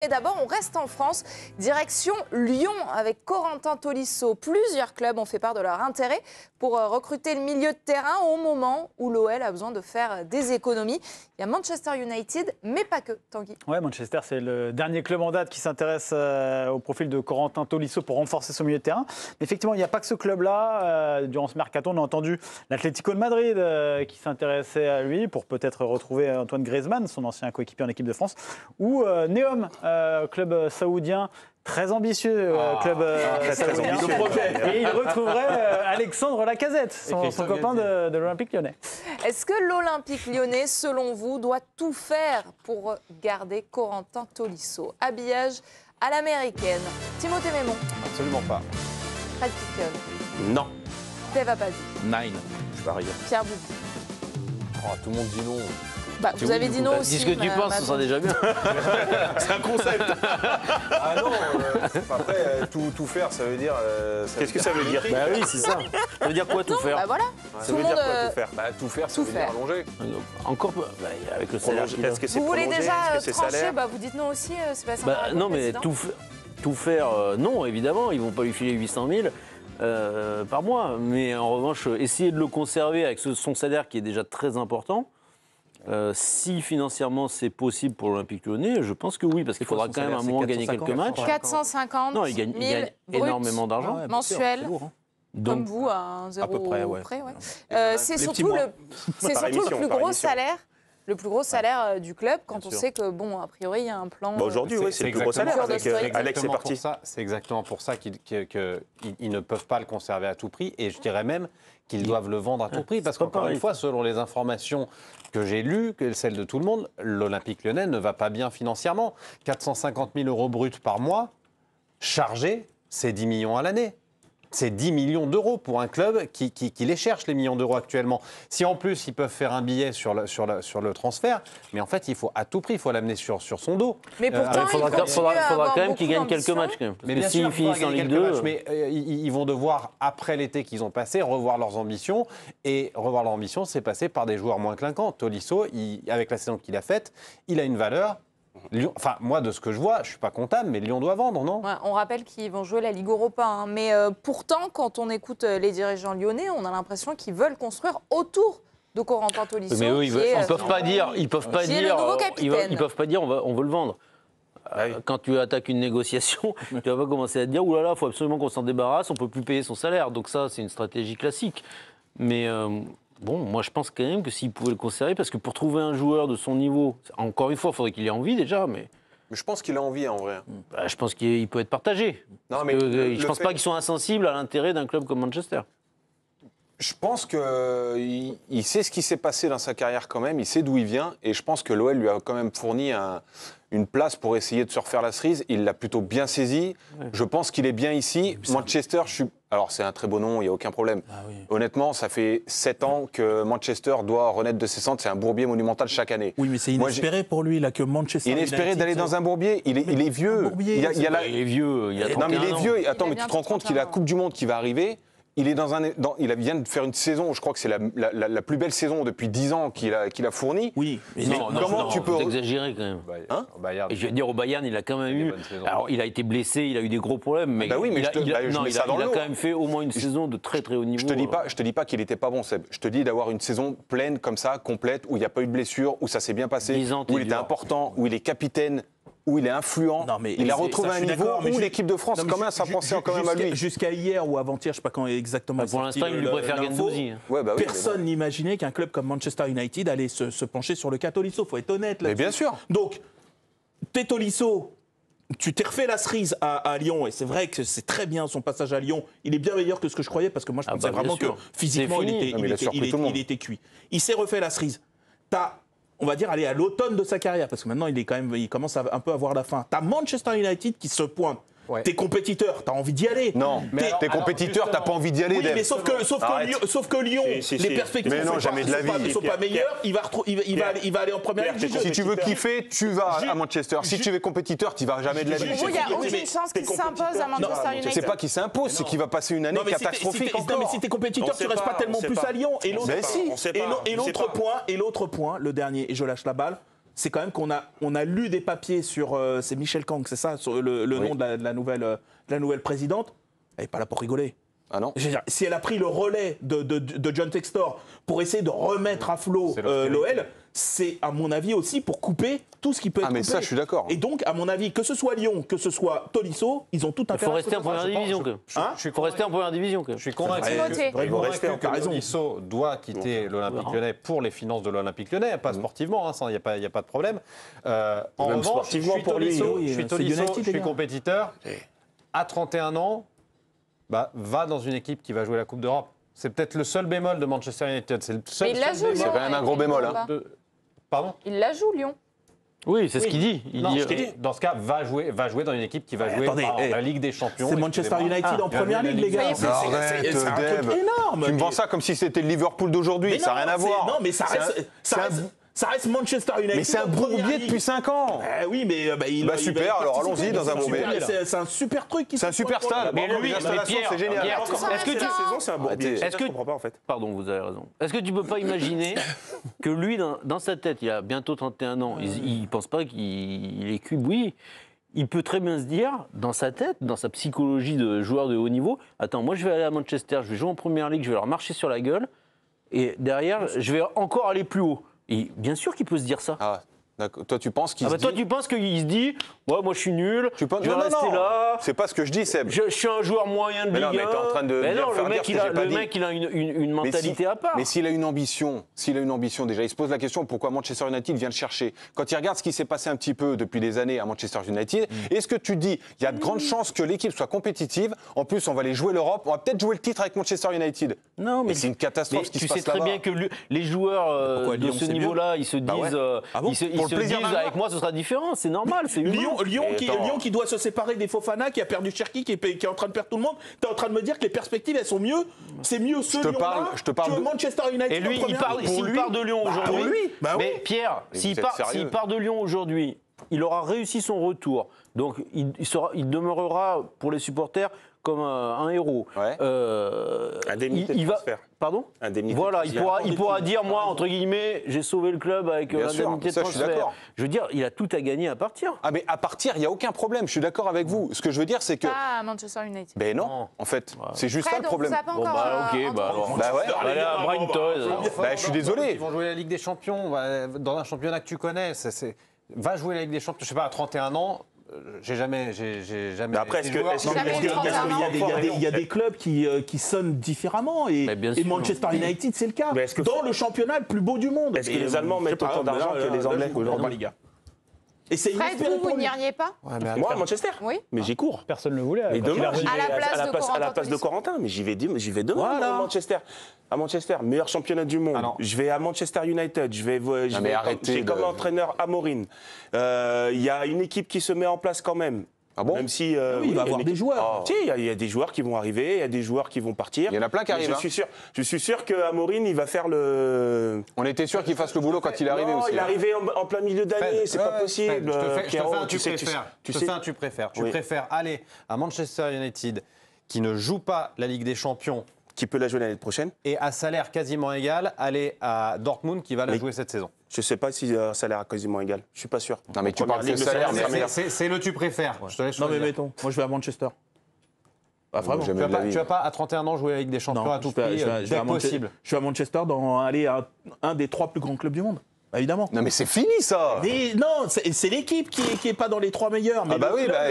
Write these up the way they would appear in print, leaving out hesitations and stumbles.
Et d'abord, on reste en France, direction Lyon avec Corentin Tolisso. Plusieurs clubs ont fait part de leur intérêt pour recruter le milieu de terrain au moment où l'OL a besoin de faire des économies. Il y a Manchester United, mais pas que, Tanguy. Ouais, Manchester, c'est le dernier club en date qui s'intéresse au profil de Corentin Tolisso pour renforcer son milieu de terrain. Mais effectivement, il n'y a pas que ce club-là. Durant ce mercato, on a entendu l'Atlético de Madrid qui s'intéressait à lui pour peut-être retrouver Antoine Griezmann, son ancien coéquipier en équipe de France, ou Neom, club saoudien très ambitieux, club saoudien. Et il retrouverait Alexandre Lacazette, son copain de l'Olympique Lyonnais. Est-ce que l'Olympique Lyonnais, selon vous, doit tout faire pour garder Corentin Tolisso? Habillage à l'américaine. Timothée Mémon. Absolument pas. Fred Piquion. Non. Steve Apadi. Nine. Je parie. Pierre Boudy. Oh, tout le monde dit non. Bah, vous avez dit non aussi. Dis ce que tu penses, ce sera déjà bien. C'est un concept. Ah non, après, tout faire, ça veut dire... Qu'est-ce que ça veut dire? Bah oui, c'est ça. Ça veut dire quoi tout faire? Bah voilà. Ça veut dire quoi tout faire? Bah, tout faire, ça veut dire allonger. Encore avec le salaire. Est-ce que c'est Vous voulez prolongé? déjà Est-ce que c'est trancher? salaire? Bah, vous dites non aussi, c'est pas sympa. Bah, non, mais tout faire, non, évidemment, ils vont pas lui filer 800 000 par mois. Mais en revanche, essayer de le conserver avec son salaire qui est déjà très important. Si financièrement c'est possible pour l'Olympique Lyonnais, je pense que oui, parce qu'il faudra quand même à un moment gagner quelques matchs. 450 Non, il gagne énormément d'argent. mensuel. Comme vous, à 1 zéro près. C'est surtout le plus gros salaire. Le plus gros salaire du club, quand on sait que, bon, a priori, il y a un plan... Bah aujourd'hui, oui, c'est le plus gros salaire. Alex, c'est parti. C'est exactement pour ça qu'ils ne peuvent pas le conserver à tout prix. Et je dirais même qu'ils doivent le vendre à tout prix. Parce qu'encore une fois, selon les informations que j'ai lues, que celles de tout le monde, l'Olympique Lyonnais ne va pas bien financièrement. 450 000 € bruts par mois, chargés, c'est 10 millions à l'année. C'est 10 millions d'euros pour un club qui les cherche, les millions d'euros actuellement. Si en plus, ils peuvent faire un billet sur le transfert, mais en fait, il faut à tout prix, il faut l'amener sur son dos. Mais pourtant, il faudra quand même qu'ils gagnent quelques matchs. Quand même. Mais bien sûr, s'ils finissent en Ligue 2... mais ils vont devoir, après l'été qu'ils ont passé, revoir leurs ambitions. Et revoir leurs ambitions, c'est passer par des joueurs moins clinquants. Tolisso, avec la saison qu'il a faite, il a une valeur. Lyon, enfin, moi, de ce que je vois, je ne suis pas comptable, mais Lyon doit vendre, non? Ouais, on rappelle qu'ils vont jouer la Ligue Europa. Hein, mais pourtant, quand on écoute les dirigeants lyonnais, on a l'impression qu'ils veulent construire autour de Corentin Tolisso. Mais eux, ils ne peuvent pas dire, on veut le vendre. Quand tu attaques une négociation, tu vas pas commencer à te dire oh là là, il faut absolument qu'on s'en débarrasse, on ne peut plus payer son salaire. Donc ça, c'est une stratégie classique. Mais bon, moi je pense quand même que s'ils pouvaient le conserver, parce que pour trouver un joueur de son niveau, encore une fois, il faudrait qu'il ait envie déjà, mais je pense qu'il a envie en vrai. Bah, je pense qu'il peut être partagé. Non, mais je ne pense pas qu'ils soient insensibles à l'intérêt d'un club comme Manchester. Je pense qu'il sait ce qui s'est passé dans sa carrière quand même, il sait d'où il vient, et je pense que l'OL lui a quand même fourni une place pour essayer de se refaire la cerise. Il l'a plutôt bien saisi. Ouais. Je pense qu'il est bien ici. Manchester, alors c'est un très beau nom, il n'y a aucun problème. Ah oui. Honnêtement, ça fait 7 ans que Manchester doit renaître de ses cendres. C'est un bourbier monumental chaque année. Oui, mais c'est inespéré pour lui là, que Manchester... Inespéré d'aller dans un bourbier. Il est vieux. Il est vieux, il y a 31 ans. Non, mais il est vieux. Attends, mais tu te rends compte qu'il a la Coupe du Monde qui va arriver. Il vient de faire une saison, je crois que c'est la plus belle saison depuis 10 ans qu'il a fournie. Oui, mais comment tu peux exagérer quand même. Hein et je vais dire, au Bayern, il a quand même eu... Alors, il a été blessé, il a eu des gros problèmes, mais, il a quand même fait au moins une saison de très très haut niveau. Je te dis pas qu'il n'était pas bon, Seb. Je te dis d'avoir une saison pleine comme ça, complète, où il n'y a pas eu de blessure, où ça s'est bien passé, où il était important, où il est capitaine, où il est influent, il a retrouvé un niveau où l'équipe de France commence à penser quand même à lui. Jusqu'à hier ou avant-hier, je ne sais pas quand exactement. Pour l'instant, il lui préfère Gendouzi. Personne n'imaginait qu'un club comme Manchester United allait se pencher sur le cas Tolisso. Il faut être honnête là-dessus. Mais bien sûr. Donc, Tolisso, tu t'es refait la cerise à Lyon, et c'est vrai que c'est très bien son passage à Lyon. Il est bien meilleur que ce que je croyais, parce que moi je pensais vraiment que physiquement il était cuit. Il s'est refait la cerise. On va dire, aller à l'automne de sa carrière, parce que maintenant, il commence à un peu avoir la fin. T'as Manchester United qui se pointe. Ouais. Tes compétiteurs, t'as envie d'y aller. Non, tes compétiteurs, t'as pas envie d'y aller. Oui, mais sauf que Lyon, les perspectives ne sont pas meilleures. Il va aller en première ligue. Si tu veux kiffer, tu vas à Manchester. Si tu veux compétiteur, tu vas jamais de la vie. Il y a aucune chance qu'il s'impose à Manchester United. C'est pas qu'il s'impose, c'est qu'il va passer une année catastrophique encore. Non, mais si t'es compétiteur, tu restes pas tellement plus à Lyon. Et l'autre point, le dernier, et je lâche la balle, c'est quand même qu'on a lu des papiers sur... c'est Michel Kang, c'est ça, sur le nom de la nouvelle présidente. Elle n'est pas là pour rigoler. Ah non. Je veux dire, si elle a pris le relais de John Textor pour essayer de remettre à flot l'OL, c'est à mon avis aussi pour couper tout ce qui peut être coupé. Ah mais ça, je suis d'accord. Et donc, à mon avis, que ce soit Lyon, que ce soit Tolisso, ils ont tout intérêt. Il faut rester en première division. Il faut rester en première division. Je suis convaincu que Tolisso doit quitter l'Olympique Lyonnais pour les finances de l'Olympique Lyonnais, pas sportivement, il n'y a pas de problème. En revanche, je suis Tolisso, je suis compétiteur. À 31 ans, va dans une équipe qui va jouer la Coupe d'Europe. C'est peut-être le seul bémol de Manchester United. C'est le seul. Mais il la joue, c'est quand même un gros bémol. Hein. Pardon ? Il la joue, Lyon. Oui, c'est ce qu'il dit. Dans ce cas, va jouer dans une équipe qui va jouer la Ligue des Champions. C'est Manchester United en première ligue, les gars. C'est un truc énorme. Tu me vends ça comme si c'était le Liverpool d'aujourd'hui. Ça n'a rien à voir. Non, mais ça reste Manchester United. Mais c'est un bourbier depuis 5 ans. Oui, mais super, alors allons-y dans un bourbier. C'est un super truc. C'est un super stade. Mais lui, c'est génial. Est-ce que saison, c'est un bourbier. Est-ce que je comprends pas en fait. Pardon, vous avez raison. Est-ce que tu peux pas imaginer que lui, dans sa tête, il a bientôt 31 ans, il pense pas qu'il est cube, oui. Il peut très bien se dire, dans sa tête, dans sa psychologie de joueur de haut niveau, attends, moi je vais aller à Manchester, je vais jouer en première ligue, je vais leur marcher sur la gueule, et derrière, je vais encore aller plus haut. Et bien sûr qu'il peut se dire ça. Ah, d'accord. Toi, tu penses qu'il se dit... Toi, tu penses qu'il se dit, ouais, moi, je suis nul, je vais rester là. C'est pas ce que je dis, Seb. Je suis un joueur moyen de Ligue 1. Non, mais t'es en train de le mec, il a une mentalité à part. Mais s'il a une ambition, déjà, il se pose la question pourquoi Manchester United vient le chercher. Quand il regarde ce qui s'est passé un petit peu depuis des années à Manchester United, est-ce que tu dis, il y a de grandes chances que l'équipe soit compétitive. En plus, on va aller jouer l'Europe, on va peut-être jouer le titre avec Manchester United. Non, mais c'est une catastrophe ce qui se passe là-bas. Tu sais très bien que les joueurs de ce niveau-là, ils se disent, avec moi, ce sera différent, c'est normal, c'est humain. Lyon qui doit se séparer des Fofana, qui a perdu Cherki, qui est en train de perdre tout le monde. Tu es en train de me dire que les perspectives, elles sont mieux. C'est mieux ce Lyon-là que Manchester United. Et lui, s'il part de Lyon aujourd'hui. Mais Pierre, s'il part de Lyon aujourd'hui, il aura réussi son retour. Donc, il demeurera pour les supporters comme un héros. Indemnité de transfert. Pardon ? Voilà, il pourra dire, moi, entre guillemets, j'ai sauvé le club avec l'indemnité de transfert. Je veux dire, il a tout à gagner à partir. Ah, mais à partir, il n'y a aucun problème, je suis d'accord avec vous. Ce que je veux dire, c'est que... Ah, Manchester United. Ben non, en fait, c'est juste ça le problème. Bon, alors. Allez, à Brighton. Je suis désolé. Ils vont jouer la Ligue des Champions dans un championnat que tu connais. Va jouer la Ligue des Champions, je sais pas, à 31 ans. J'ai jamais. Mais après, est-ce qu'il y a des clubs qui sonnent différemment et Manchester United, c'est le cas. Dans le championnat le plus beau du monde. Est-ce que les Allemands mettent autant d'argent que les Anglais aujourd'hui ? Et c'est Fred, vous n'y iriez pas ? Moi, à Manchester ? Oui. Mais j'y cours. Personne ne le voulait. Et demain, à la place de Corentin. Mais j'y vais demain à Manchester. À Manchester, meilleur championnat du monde. Je vais à Manchester United. J'ai comme entraîneur Amorim. Il y a une équipe qui se met en place quand même. Ah bon ? Même si il va y avoir des joueurs. Il y a des joueurs qui vont arriver, il y a des joueurs qui vont partir. Il y en a plein qui arrivent. Je suis sûr qu'Amorim, il va faire le... On était sûr qu'il fasse le boulot quand il est arrivé aussi. Il est arrivé en plein milieu d'année, c'est pas possible. Je te fais un tu préfères. Tu préfères aller à Manchester United qui ne joue pas la Ligue des Champions, qui peut la jouer l'année prochaine, et à salaire quasiment égal, aller à Dortmund qui va la jouer cette saison. Je ne sais pas si salaire quasiment égal. Je ne suis pas sûr. Non, mais tu parles de salaire. C'est le tu préfères. Je te laisse choisir. Non, mais mettons, moi je vais à Manchester. Ah, vraiment. Tu vas pas à 31 ans jouer avec des champions à tout prix, dès possible. Je suis à Manchester dans un des 3 plus grands clubs du monde. Évidemment. Non mais c'est fini ça. Non, c'est l'équipe qui est pas dans les 3 meilleurs. Mais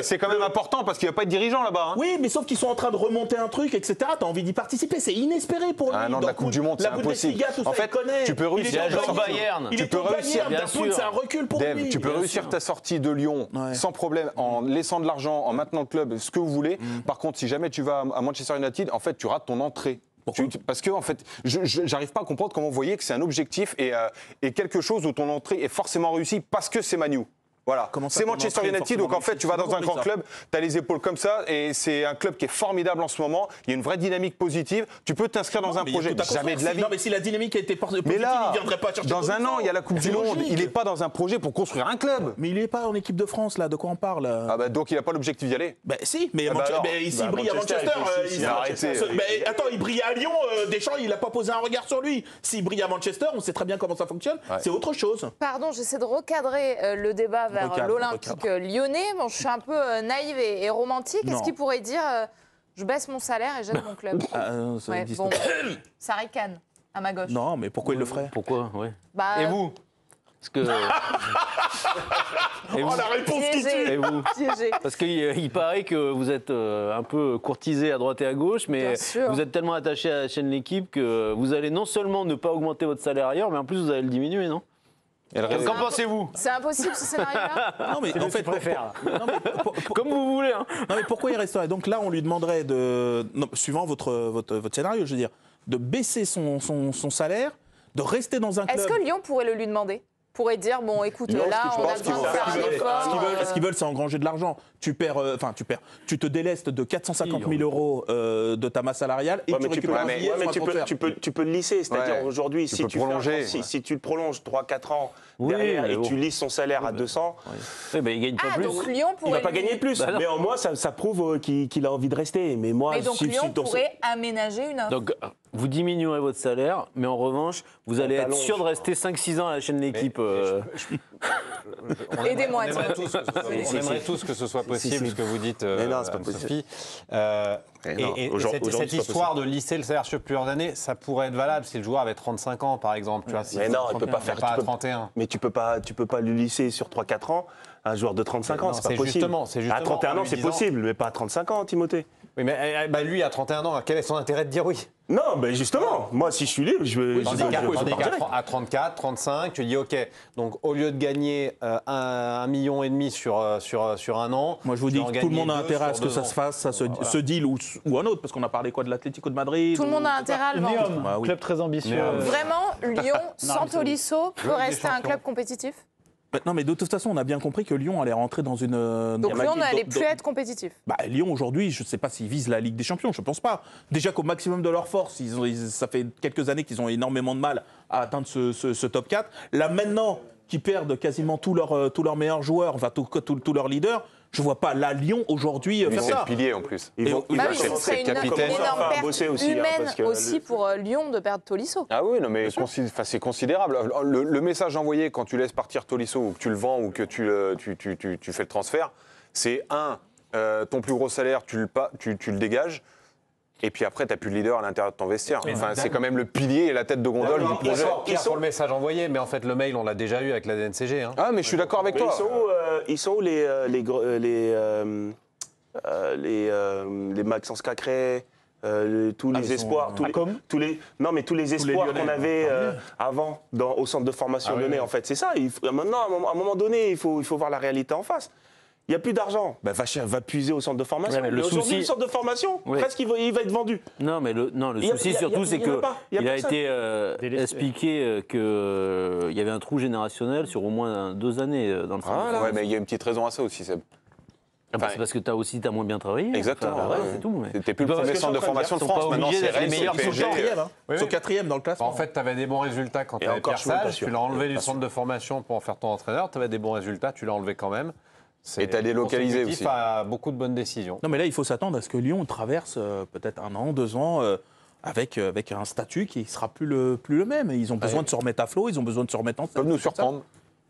c'est quand même important parce qu'il n'y a pas de dirigeant là-bas. Oui, mais sauf qu'ils sont en train de remonter un truc, etc. T'as envie d'y participer, c'est inespéré pour lui. Ah non, de la Coupe du Monde, c'est impossible. En fait, tu peux réussir. Tu peux réussir. Bien sûr. C'est un recul pour lui. Tu peux réussir ta sortie de Lyon sans problème en laissant de l'argent, en maintenant le club, ce que vous voulez. Par contre, si jamais tu vas à Manchester United, en fait, tu rates ton entrée. Parce que en fait, j'arrive pas à comprendre comment vous voyez que c'est un objectif et quelque chose où ton entrée est forcément réussie parce que c'est Manu. Voilà, c'est Manchester United, donc en fait, tu vas dans un grand club, tu as les épaules comme ça, et c'est un club qui est formidable en ce moment. Il y a une vraie dynamique positive. Tu peux t'inscrire dans un projet, jamais de la vie. Non, mais si la dynamique a été positive, mais là, il ne viendrait pas chercher. Dans un an, il y a la Coupe du Monde. Il n'est pas dans un projet pour construire un club. Mais il n'est pas en équipe de France, là. De quoi on parle? Ah bah donc il n'a pas l'objectif d'y aller. Bah si, mais s'il brille à Manchester, attends, il brille à Lyon. Deschamps, il n'a pas posé un regard sur lui. S'il brille à Manchester, on sait très bien comment ça fonctionne. C'est autre chose. Pardon, j'essaie de recadrer le débat vers l'Olympique lyonnais. Bon, je suis un peu naïve et romantique. Est-ce qu'il pourrait dire je baisse mon salaire et j'aide mon club? Ça ricane à ma gauche. Non, mais pourquoi il le ferait? Pourquoi? Et vous? Parce que... la réponse qui tue. Et vous? Parce qu'il paraît que vous êtes un peu courtisé à droite et à gauche, mais vous êtes tellement attaché à la chaîne L'Équipe que vous allez non seulement ne pas augmenter votre salaire ailleurs, mais en plus vous allez le diminuer, non? Qu'en pensez-vous? C'est impossible ce scénario-là. Non mais en fait, comme vous voulez. Hein. Non mais pourquoi il resterait? Donc là, on lui demanderait suivant votre scénario, je veux dire, de baisser son salaire, de rester dans un club. Est-ce que Lyon pourrait le lui demander? Pourrait dire bon écoute là on a besoin de faire un effort. Ce qu'ils veulent c'est engranger de l'argent. Tu te délestes de 450 000 euros de ta masse salariale et tu récupères tu peux le lisser, c'est-à-dire aujourd'hui si tu le prolonges 3-4 ans derrière et tu lisses son salaire à 200, il gagne pas plus. Donc Lyon pourrait il va pas gagner plus, mais au moins ça prouve qu'il a envie de rester. Mais donc Lyon pourrait aménager une offre. Donc vous diminuerez votre salaire, mais en revanche, vous allez être sûr de rester 5-6 ans à la chaîne L'Équipe. Aidez-moi. On aimerait tous que ce soit possible, ce que vous dites, Sophie. Cette histoire de lisser le salaire sur plusieurs années, ça pourrait être valable si le joueur avait 35 ans, par exemple. Tu vois, mais non, il ne peut pas faire pas à 31. Mais tu peux pas le lisser sur 3-4 ans. Un joueur de 35 ans, c'est pas possible. Justement, à 31 ans, c'est possible, mais pas à 35 ans, Timothée. Oui, mais lui, à 31 ans, quel est son intérêt de dire oui? Non, mais justement, moi, si je suis libre, je vais. À 34, 35, tu dis OK. Donc, au lieu de gagner 1,5 million sur un an. Moi, je vous dis que tout le monde a intérêt à ce que ça se fasse, ce deal ou un autre, parce qu'on a parlé de l'Atlético de Madrid. Tout le monde a intérêt à le vendre. Club très ambitieux. Vraiment, Lyon, sans Tolisso, peut rester un club compétitif? Non, mais de toute façon, on a bien compris que Lyon allait rentrer dans une... Donc Lyon n'allait plus être compétitif. Lyon, aujourd'hui, je ne sais pas s'ils visent la Ligue des Champions, je ne pense pas. Déjà qu'au maximum de leur force, ça fait quelques années qu'ils ont énormément de mal à atteindre ce top 4. Là, maintenant, qu'ils perdent quasiment tous leurs meilleurs joueurs, enfin tous leurs leaders, je ne vois pas la Lyon aujourd'hui faire ça. C'est le pilier en plus. Ce serait une énorme perte humaine aussi pour Lyon de perdre Tolisso. Ah oui, non, mais c'est considérable. Le message envoyé quand tu laisses partir Tolisso ou que tu le vends ou que tu fais le transfert, c'est ton plus gros salaire, tu le dégages. Et puis après, tu n'as plus de leader à l'intérieur de ton vestiaire. Enfin, c'est quand même le pilier et la tête de gondole du projet. Pour le message envoyé, mais en fait, le mail, on l'a déjà eu avec la DNCG. Hein. Ah, mais je suis d'accord avec toi. Ils sont où les Maxence Cacré, tous les espoirs, tous les espoirs qu'on avait avant au centre de formation lyonnais, en fait. C'est ça. Maintenant, à un moment donné, il faut voir la réalité en face. Il n'y a plus d'argent. Va puiser au centre de formation. Ouais, Aujourd'hui, le centre de formation, presque, il va être vendu. Non, mais le souci surtout, c'est qu'il a été expliqué qu'il y avait un trou générationnel sur au moins 2 années dans le centre. Ouais, mais il y a une petite raison à ça aussi, Seb. C'est parce que t'as moins bien travaillé. Exactement. C'est tout. T'es plus le premier centre de formation de France. Maintenant, c'est les meilleurs qui sont 4e dans le classement. En fait, tu avais des bons résultats quand tu avais Pierre Sage. Tu l'as enlevé du centre de formation pour en faire ton entraîneur. Tu avais des bons résultats, tu l'as enlevé quand même. Et tu as délocalisé aussi. À beaucoup de bonnes décisions. Non, mais là, il faut s'attendre à ce que Lyon traverse peut-être 1 an, 2 ans avec un statut qui ne sera plus le même. Ils ont besoin de se remettre à flot, ils ont besoin de se remettre en scène. Ils peuvent nous surprendre.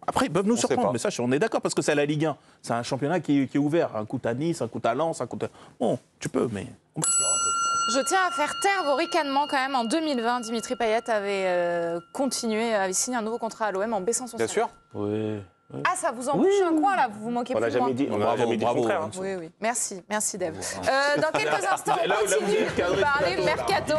Après, ils peuvent nous surprendre, mais ça, on est d'accord, parce que c'est la Ligue 1. C'est un championnat qui est ouvert. Un coup à Nice, un coup à Lens, un coup à... Bon, tu peux, mais... Je tiens à faire taire vos ricanements quand même. En 2020, Dimitri Payet avait signé un nouveau contrat à l'OM en baissant son salaire. Bien sûr. Oui. Ah, ça vous embouche un coin, là, vous vous manquez plus de moi. On n'a jamais dit le contraire. Oui. Merci Dave. Dans quelques instants, on continue de parler mercato.